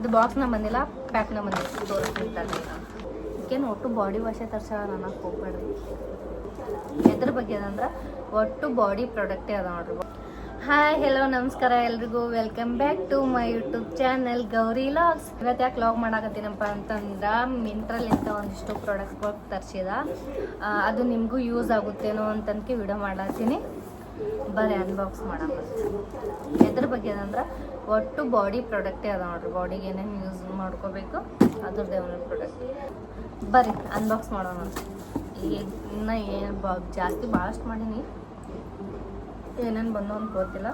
ಇದು ಬಾಕ್ಸ್ನ ಬಂದಿಲ್ಲ, ಪ್ಯಾಕ್ನ ಬಂದಿಲ್ಲ. ತೋರಿಸ್ತಿರ್ತಾರೆ ಇದಕ್ಕೇನು ಒಟ್ಟು ಬಾಡಿ ವಾಶೇ ತರ್ಸಾಳ ನನಗೆ ಹೋಗ್ಬೇಡ್ರಿ. ಎದ್ರ ಬಗ್ಗೆ ಅದಂದ್ರೆ ಒಟ್ಟು ಬಾಡಿ ಪ್ರಾಡಕ್ಟೇ ಅದ ನೋಡ್ರಿ. ಹಾಯ್ ಹೆಲೋ ನಮಸ್ಕಾರ ಎಲ್ರಿಗೂ, welcome back to my YouTube channel Gauri logs. ಇವತ್ತು ಯಾಕೆ ಲಾಗ್ ಮಾಡಾಕತ್ತೀನಪ್ಪ ಅಂತಂದ್ರೆ ಮಿಂಟ್ರಲ್ಲಿಂದ ಒಂದಿಷ್ಟು ಪ್ರಾಡಕ್ಟ್ಗಳು ತರಿಸಿದ, ಅದು ನಿಮಗೂ ಯೂಸ್ ಆಗುತ್ತೇನೋ ಅಂತನ್ಕೆ ವಿಡಿಯೋ ಮಾಡತ್ತೀನಿ. ಬರೀ ಅನ್ಬಾಕ್ಸ್ ಮಾಡೋಣ. ಎದ್ರ ಬಗ್ಗೆ ಅದಂದ್ರೆ ಒಟ್ಟು ಬಾಡಿ ಪ್ರಾಡಕ್ಟೇ ಅದ ನೋಡ್ರಿ. ಬಾಡಿಗೆ ಏನೇನು ಯೂಸ್ ಮಾಡ್ಕೋಬೇಕು ಅದ್ರದ್ದೇ ಒಂದು ಪ್ರಾಡಕ್ಟ್. ಬರ್ರಿ ಅನ್ಬಾಕ್ಸ್ ಮಾಡೋಣ. ಈಗ ಇನ್ನು ಏನು ಜಾಸ್ತಿ ಭಾಳಷ್ಟು ಮಾಡೀನಿ, ಏನೇನು ಬಂದು ಅಂತ ಗೊತ್ತಿಲ್ಲ.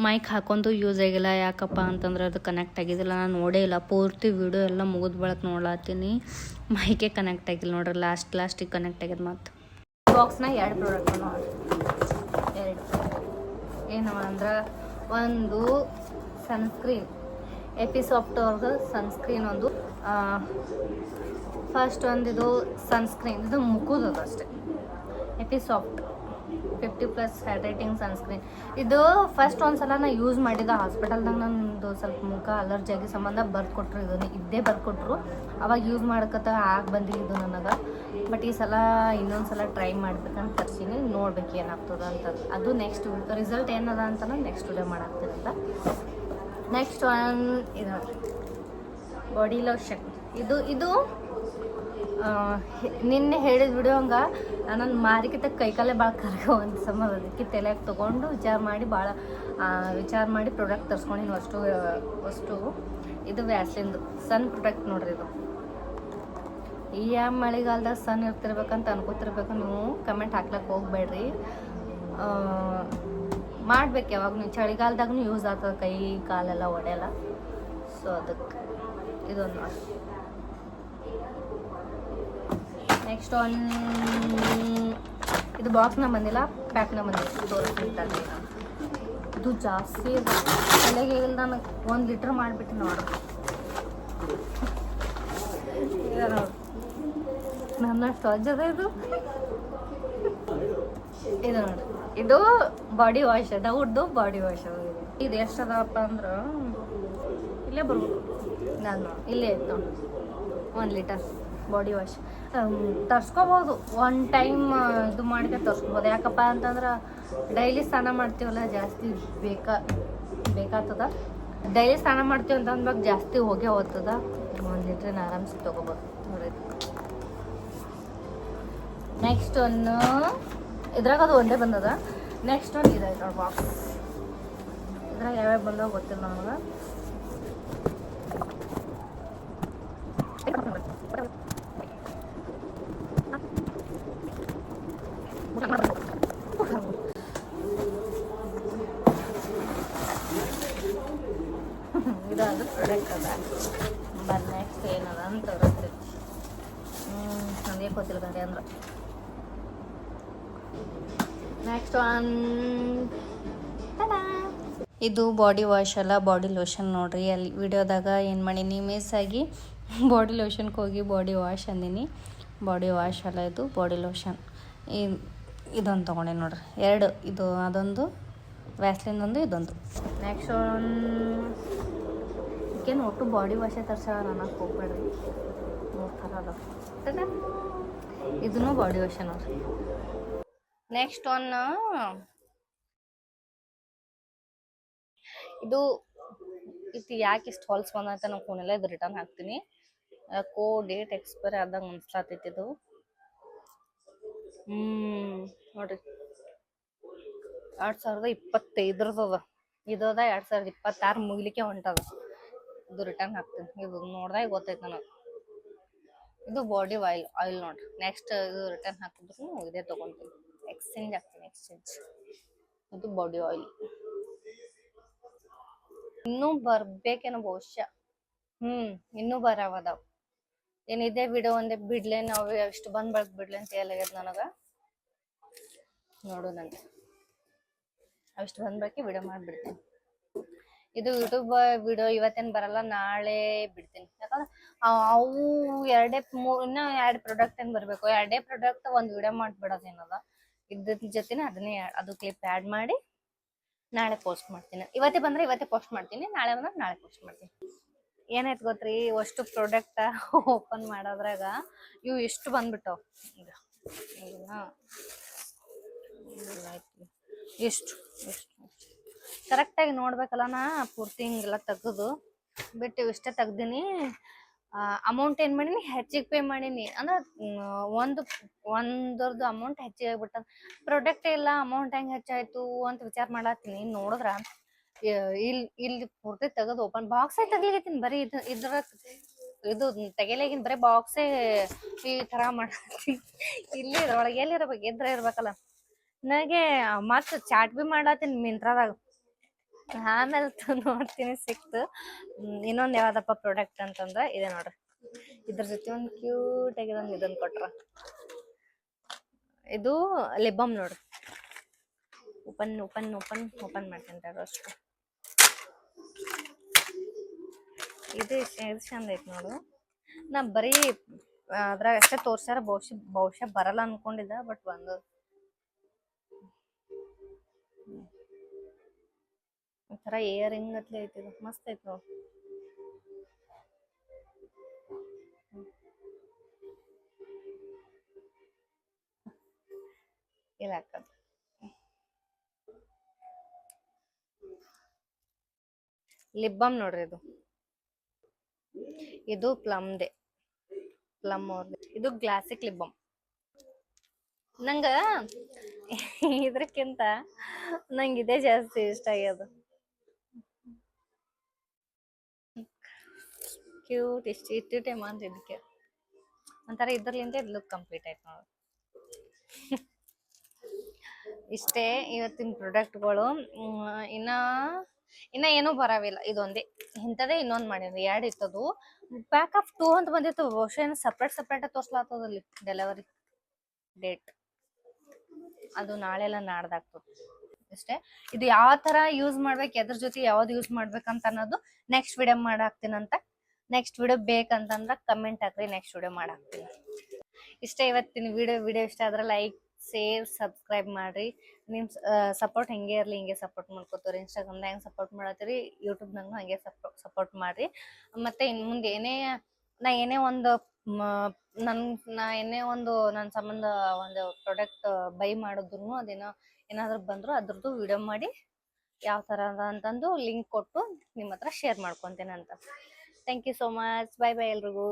ಮೈಕ್ ಹಾಕೊಂಡು ಯೂಸ್ ಆಗಿಲ್ಲ, ಯಾಕಪ್ಪ ಅಂತಂದ್ರೆ ಅದು ಕನೆಕ್ಟ್ ಆಗಿದ್ದಿಲ್ಲ. ನಾನು ನೋಡೇ ಇಲ್ಲ, ಪೂರ್ತಿ ವಿಡಿಯೋ ಎಲ್ಲ ಮುಗಿದ ಬಳಕ ನೋಡ್ಲಾತೀನಿ. ಮೈಕೆ ಕನೆಕ್ಟ್ ಆಗಿಲ್ಲ ನೋಡ್ರಿ, ಲಾಸ್ಟಿಗೆ ಕನೆಕ್ಟ್ ಆಗ್ಯದ. ಮತ್ತು ಬಾಕ್ಸ್ನ 2 ಪ್ರಾಡಕ್ಟ್ ನೋಡ್ರಿ. 2 ಏನವ ಅಂದ್ರೆ ಒಂದು ಸನ್ಸ್ಕ್ರೀನ್, ಎಪಿಸಾಫ್ಟ್ ಅವ್ರದ್ದು ಸನ್ಸ್ಕ್ರೀನ್ ಒಂದು. ಫಸ್ಟ್ ಒಂದು ಇದು ಸನ್ಸ್ಕ್ರೀನ್, ಇದು ಮುಖದದು ಅಷ್ಟೇ. ಎಪಿಸಾಫ್ಟ್ 50+ ಹೈಡ್ರೇಟಿಂಗ್ ಸನ್ಸ್ಕ್ರೀನ್. ಇದು ಫಸ್ಟ್ ಒಂದ್ಸಲ ನಾ ಯೂಸ್ ಮಾಡಿದ ಹಾಸ್ಪಿಟಲ್ದಾಗ. ನಂದು ಸ್ವಲ್ಪ ಮುಖ ಅಲರ್ಜಿ ಆಗಿ ಸಂಬಂಧ ಬರ್ಕೊಟ್ರು, ಇದ್ದೇ ಬರ್ಕೊಟ್ರು. ಅವಾಗ ಯೂಸ್ ಮಾಡಕತ್ತ ಬಂದಿಲ್ಲ ಇದು ನನಗೆ. ಬಟ್ ಈ ಸಲ ಇನ್ನೊಂದ್ಸಲ ಟ್ರೈ ಮಾಡ್ಬೇಕಂತ ತರ್ಸೀನಿ, ನೋಡ್ಬೇಕು ಏನಾಗ್ತದ ಅಂತ. ಅದು ನೆಕ್ಸ್ಟ್ ರಿಸಲ್ಟ್ ಏನದ ಅಂತ ನೆಕ್ಸ್ಟ್ ವಿಡಿಯೋ ಮಾಡಾಕ್ತಿರಂತ. ನೆಕ್ಸ್ಟ್ ಒನ್ ಇದು ಬಾಡಿ ಲೋಷನ್. ಇದು ನಿನ್ನೆ ಹೇಳಿದ ವಿಡಿಯೋ ಹಂಗೆ ನನ್ನ ಮಾರಿಕಿತ ಕೈಕಾಲೇ ಭಾಳ ಕರಗ ಒಂದು ಸಂಬಂಧ. ಅದಕ್ಕೆ ತಲೆಯಾಗಿ ತೊಗೊಂಡು ವಿಚಾರ ಮಾಡಿ ಪ್ರಾಡಕ್ಟ್ ತರಿಸ್ಕೊಂಡಿನಿ ಅಷ್ಟು. ಇದು ವ್ಯಾಸ್ಲಿನ್ದು ಸನ್ ಪ್ರಾಡಕ್ಟ್ ನೋಡ್ರಿ. ಇದು ಈ ಮಳೆಗಾಲದಾಗ ಸನ್ ಇರ್ತಿರ್ಬೇಕಂತ ಅನ್ಕೋತಿರ್ಬೇಕು. ನೀವು ಕಮೆಂಟ್ ಹಾಕ್ಲಕ್ಕೆ ಹೋಗ್ಬೇಡ್ರಿ. ಮಾಡ್ಬೇಕು ಯಾವಾಗ ನೀವು ಚಳಿಗಾಲದಾಗೂ ಯೂಸ್ ಆಗ್ತದೆ, ಕೈ ಕಾಲೆಲ್ಲ ಒಡೆಯಲ್ಲ. ಸೊ ಅದಕ್ಕೆ ಇದೊಂದು ನೋಡಿ. ನೆಕ್ಸ್ಟ್ ಇದು ಬಾಕ್ಸ್ನ ಬಂದಿಲ್ಲ, ಪ್ಯಾಕ್ನ ಬಂದಿಲ್ಲ. ತೋರಿಸ್ತಿರ್ತಾರೆ ಇದು ಜಾಸ್ತಿ ತಲೆಗೆ ಇಲ್ಲ. ನನಗೆ 1 ಲೀಟ್ರ್ ಮಾಡಿಬಿಟ್ಟು ನೋಡ್ರಿ. ನನ್ನಷ್ಟು ಅಜ್ಜದ ಇದು ನೋಡ್ರಿ. ಇದು ಬಾಡಿ ವಾಶ್ ಅದ, ಉಡ್ದು ಬಾಡಿ ವಾಶ್ ಅದ. ಇದು ಎಷ್ಟು ಅದಪ್ಪ ಅಂದ್ರೆ ಇಲ್ಲೇ ಬರ್ಬೇಕು, ನಾನು ಇಲ್ಲೇ ಐತೆ ನೋಡಿ. 1 ಲೀಟರ್ ಬಾಡಿ ವಾಶ್ ತರ್ಸ್ಕೊಬೋದು. 1 ಟೈಮ್ ಇದು ಮಾಡಿದ್ರೆ ತರ್ಸ್ಕೊಬೋದು. ಯಾಕಪ್ಪ ಅಂತಂದ್ರೆ ಡೈಲಿ ಸ್ನಾನ ಮಾಡ್ತೀವಲ್ಲ, ಜಾಸ್ತಿ ಬೇಕಾಗ್ತದ. ಡೈಲಿ ಸ್ನಾನ ಮಾಡ್ತೀವಿ ಅಂತ ಅಂದ್ಬೇಕು ಜಾಸ್ತಿ ಹೋಗೇ ಹೋಗ್ತದ. 1 ಲೀಟ್ರನ್ನ ಆರಾಮ್ಸಿ ತೊಗೋಬೋದು ನೋಡಿ. ನೆಕ್ಸ್ಟ್ ಒಂದು ಇದ್ರಾಗ ಅದು ಒಂದೇ ಬಂದದ. ನೆಕ್ಸ್ಟ್ ಒಂದು ಇದೈತೆ ನೋಡಿ ಬಾಕ್ಸ್. ಇದ್ರಾಗ ಯಾವ್ಯಾವ ಬಂದವ ಗೊತ್ತಿಲ್ಲ ನಮಗೆ. ಇದಾದ ಪ್ರಾಡಕ್ಟ್ ಅದ. ಬಟ್ ನೆಕ್ಸ್ಟ್ ಏನದ ಅಂತ ತೋರಿಸ್ತೀನಿ. ನನಗೆ ಗೊತ್ತಿಲ್ಲ ಗಂಟೆ ಅಂದ್ರೆ. ನೆಕ್ಸ್ಟ್ ಒನ್ ಇದು ಬಾಡಿ ವಾಶ್ ಅಲ್ಲ, ಬಾಡಿ ಲೋಷನ್ ನೋಡ್ರಿ. ಅಲ್ಲಿ ವಿಡಿಯೋದಾಗ ಏನು ಮಾಡೀನಿ, ಮಿಸ್ ಆಗಿ ಬಾಡಿ ಲೋಷನ್ಗೆ ಹೋಗಿ ಬಾಡಿ ವಾಶ್ ಅಂದಿನಿ. ಬಾಡಿ ವಾಶ್ ಅಲ್ಲ, ಇದು ಬಾಡಿ ಲೋಷನ್. ಇದೊಂದು ತೊಗೊಂಡೆ ನೋಡ್ರಿ. 2 ಇದು, ಅದೊಂದು ವ್ಯಾಸ್ಲಿನ್ದೊಂದು, ಇದೊಂದು. ನೆಕ್ಸ್ಟ್ ಇದಕ್ಕೇನು ಒಟ್ಟು ಬಾಡಿ ವಾಶೇ ತರ್ಸಾಳ ನನಗೆ ಹೋಗ್ಬೇಡ್ರಿ. 3 ಥರ ಅದ. ಇದನ್ನು ಬಾಡಿ ವಾಶೇ ನೋಡ್ರಿ. ನೆಕ್ಸ್ಟ್ ಇದು ಯಾಕೆ ಇಷ್ಟು ಹೊಲ್ಸ್ ಬಂದಂತ ನಾವು ಫೋನೆಲ್ಲ ಇದು ರಿಟರ್ನ್ ಹಾಕ್ತೀನಿ. ಯಾಕೋ ಡೇಟ್ ಎಕ್ಸ್ಪೈರಿ ಆದಂಗೆ ಅನ್ಸ್ಲಾತೈತಿ ಇದು. ನೋಡ್ರಿ 2025 ಇದದ 2026 ಮುಗಿಲಿಕ್ಕೆ ಹೊಂಟದ. ಇದು ರಿಟರ್ನ್ ಹಾಕ್ತೀನಿ. ಇದು ನೋಡ್ದಾಗ ಗೊತ್ತೈತೆ ನನಗೆ. ಇದು ಬಾಡಿ ಆಯಿಲ್ ನೋಡ್ರಿ. ನೆಕ್ಸ್ಟ್ ಇದು ರಿಟರ್ನ್ ಹಾಕಿದ್ರು ಇದೇ ತೊಗೊತೀನಿ. ಎಕ್ಸ್ಚೇಂಜ್ ಆಗ್ತೀನಿ. ಇದು ಬಾಡಿ ಆಯಿಲ್ ಇನ್ನೂ ಬರ್ಬೇಕೇನೋ ಬಹುಶಃ. ಇನ್ನೂ ಬರವದಾವ. ಏನಿದೆ ವಿಡಿಯೋ ಒಂದೇ ಬಿಡ್ಲೆ, ನಾವು ಎಷ್ಟು ಬಂದ್ ಬಳಕ್ ಬಿಡ್ಲೆ ಅಂತ ಹೇಳಾಗ್ಯದ ನನಗೆ. ನೋಡು ನಂಗೆ ಅಷ್ಟು ಬಂದ್ ಬಳಕೆ ವಿಡಿಯೋ ಮಾಡಿಬಿಡ್ತೀನಿ. ಇದು ಯೂಟ್ಯೂಬ್ ವಿಡಿಯೋ ಇವತ್ತೇನು ಬರಲ್ಲ, ನಾಳೆ ಬಿಡ್ತೀನಿ. ಯಾಕಂದ್ರೆ ಅವು ಇನ್ನೂ 2 ಪ್ರಾಡಕ್ಟ್ ಏನು ಬರಬೇಕು. 2 ಪ್ರಾಡಕ್ಟ್ ಒಂದು ವಿಡಿಯೋ ಮಾಡಿಬಿಡೋದೇನದ. ಇದ್ರ ಜೊತೆನೆ ಅದು ಕ್ಲಿಪ್ ಆ್ಯಡ್ ಮಾಡಿ ನಾಳೆ ಪೋಸ್ಟ್ ಮಾಡ್ತೀನಿ. ಇವತ್ತೇ ಬಂದರೆ ಇವತ್ತೇ ಪೋಸ್ಟ್ ಮಾಡ್ತೀನಿ, ನಾಳೆ ಬಂದ್ರೆ ನಾಳೆ ಪೋಸ್ಟ್ ಮಾಡ್ತೀನಿ. ಏನಾಯ್ತು ಗೊತ್ತ್ರಿ ಅಷ್ಟು ಪ್ರಾಡಕ್ಟ್ ಓಪನ್ ಮಾಡೋದ್ರಾಗ ಇವು ಇಷ್ಟು ಬಂದ್ಬಿಟ್ಟವು ಈಗ ಎಷ್ಟು ಎಷ್ಟು ಕರೆಕ್ಟಾಗಿ ನೋಡ್ಬೇಕಲ್ಲ ನಾ ಪೂರ್ತಿ ಹಿಂಗೆಲ್ಲ ತೆಗೆದು ಬಿಟ್ಟು ಇಷ್ಟೇ ತೆಗ್ದೀನಿ. ಅಮೌಂಟ್ ಏನು ಮಾಡೀನಿ ಹೆಚ್ಚಿಗೆ ಪೇ ಮಾಡೀನಿ ಅಂದ್ರೆ ಒಂದರದ್ದು ಅಮೌಂಟ್ ಹೆಚ್ಚಿಗೆ ಆಗ್ಬಿಟ್ಟದ. ಪ್ರಾಡಕ್ಟ್ ಎಲ್ಲ ಅಮೌಂಟ್ ಹೆಂಗೆ ಹೆಚ್ಚಾಯ್ತು ಅಂತ ವಿಚಾರ ಮಾಡತ್ತೀನಿ. ನೋಡಿದ್ರ ಇಲ್ಲಿ ಪೂರ್ತಿ ತೆಗೆದು ಓಪನ್ ಬಾಕ್ಸೇ ತೆಗಿಲಿಕತ್ತೀನಿ. ಬರೀ ಇದು ತೆಗಿಲಾಗಿನ್ ಬರೀ ಬಾಕ್ಸೇ ಈ ಥರ ಮಾಡತ್ತೀನಿ. ಇಲ್ಲಿ ಒಳಗೆ ಎಲ್ಲಿರ್ಬೇಕು ಎದ್ರ ಇರ್ಬೇಕಲ್ಲ. ನನಗೆ ಮತ್ತೆ ಚಾಟ್ ಬಿ ಮಾಡತ್ತೀನಿ ಮಿಂತ್ರಾದಾಗ. ಆಮೇಲೆ ನೋಡ್ತೀನಿ ಸಿಕ್ತು. ಇನ್ನೊಂದು ಯಾವ್ದಪ್ಪ ಪ್ರಾಡಕ್ಟ್ ಅಂತಂದ್ರೆ ಇದೆ ನೋಡ್ರಿ. ಇದ್ರ ಜೊತೆ ಒಂದು ಕ್ಯೂಟ್ ಆಗಿ ಒಂದು ಇದನ್ನ ಕೊಟ್ರ. ಇದು ಲಿಬಮ್ ನೋಡ್ರಿ. ಓಪನ್ ಮಾಡ್ತೀನಿ ಅಷ್ಟು. ಇದು ಚಂದ ಐತಿ ನೋಡು. ನಾ ಬರೀ ಅದ್ರಾಗ ಅಷ್ಟೇ ತೋರ್ಸ್ಯಾರ. ಬಹುಶಃ ಬರಲ್ಲ ಅನ್ಕೊಂಡಿದ್ದ, ಬಟ್ ಬಂದು ಒಂಥರ ಇಯರಿಂಗ್ ಅತ್ಲೆ ಐತಿ. ಇದು ಮಸ್ತ್ ಐತಿ ನೋಡು. ಇಲ್ಲ ಹಾಕದು ಲಿಬ್ಬಮ್ ನೋಡ್ರಿ. ಇದು ಪ್ಲಮ್ ಅವ್ರದ್ದು. ಇದು ಕ್ಲಾಸಿಕ್ ಲಿಬ್ಬಮ್. ನಂಗ ಇದ್ರಕ್ಕಿಂತ ನಂಗೆ ಇದೇ ಜಾಸ್ತಿ ಇಷ್ಟ ಆಗ್ಯದ. ಕ್ಯೂಟ್ ಇಷ್ಟು ಟೈಮ್ ಅಂತ ಇದಕ್ಕೆ ಒಂಥರ ಇದ್ರಲಿಂದ ಇದು ಲುಕ್ ಕಂಪ್ಲೀಟ್ ಆಯ್ತು ನೋಡು. ಇಷ್ಟೇ ಇವತ್ತಿನ ಪ್ರಾಡಕ್ಟ್ಗಳು. ಇನ್ನ ಏನೂ ಬರವಿಲ್ಲ. ಇದೊಂದೇ ಇಂಥದೇ ಇನ್ನೊಂದು ಮಾಡಿದ್ವಿ. 2 ಇತ್ತದು. ಪ್ಯಾಕ್ ಆಫ್ 2 ಅಂತ ಬಂದಿತ್ತು. ಬಹುಶಃ ಏನು ಸಪ್ರೇಟ್ ತೋರ್ಸ್ಲಾತದಲ್ಲಿ ಡೆಲಿವರಿ ಡೇಟ್. ಅದು ನಾಳೆಲ್ಲ ನಾಡ್ದಾಗ್ತದೆ. ಇಷ್ಟೇ. ಇದು ಯಾವ ತರ ಯೂಸ್ ಮಾಡ್ಬೇಕು, ಎದ್ರ ಜೊತೆ ಯಾವ್ದು ಯೂಸ್ ಮಾಡ್ಬೇಕಂತ ಅನ್ನೋದು ನೆಕ್ಸ್ಟ್ ವಿಡಿಯೋ ಮಾಡಾಕ್ತೀನಂತ. ನೆಕ್ಸ್ಟ್ ವಿಡಿಯೋ ಬೇಕಂತಂದ್ರೆ ಕಮೆಂಟ್ ಹಾಕ್ರಿ, ನೆಕ್ಸ್ಟ್ ವಿಡಿಯೋ ಮಾಡಾಕ್ತೀನಿ. ಇಷ್ಟೇ ಇವತ್ತಿನ ವಿಡಿಯೋ ಇಷ್ಟ ಆದ್ರೆ ಲೈಕ್, ಶೇರ್, ಸಬ್ಸ್ಕ್ರೈಬ್ ಮಾಡ್ರಿ. ನಿಮ್ ಸಪೋರ್ಟ್ ಹೆಂಗೆ ಇರ್ಲಿ, ಹಿಂಗೆ ಸಪೋರ್ಟ್ ಮಾಡ್ಕೋತೀರಿ. ಇನ್ಸ್ಟಾಗ್ರಾಮ್ದಾಗ ಹೆಂಗೆ ಸಪೋರ್ಟ್ ಮಾಡತ್ತೀರಿ, ಯೂಟ್ಯೂಬ್ನಾಗೂ ಹಂಗೆ ಸಪೋರ್ಟ್ ಮಾಡ್ರಿ. ಮತ್ತೆ ಇನ್ನು ಮುಂದೆ ನಾ ಏನೇ ಒಂದು ನನ್ನ ಸಂಬಂಧ ಒಂದು ಪ್ರಾಡಕ್ಟ್ ಬೈ ಮಾಡಿದ್ರು, ಏನಾದ್ರು ಬಂದ್ರು ಅದ್ರದ್ದು ವಿಡಿಯೋ ಮಾಡಿ ಯಾವ ಥರ ಅಂತಂದು ಲಿಂಕ್ ಕೊಟ್ಟು ನಿಮ್ಮ ಹತ್ರ ಶೇರ್ ಮಾಡ್ಕೊತೇನೆ ಅಂತ. Thank you so much. Bye ಎಲ್ರಿಗೂ.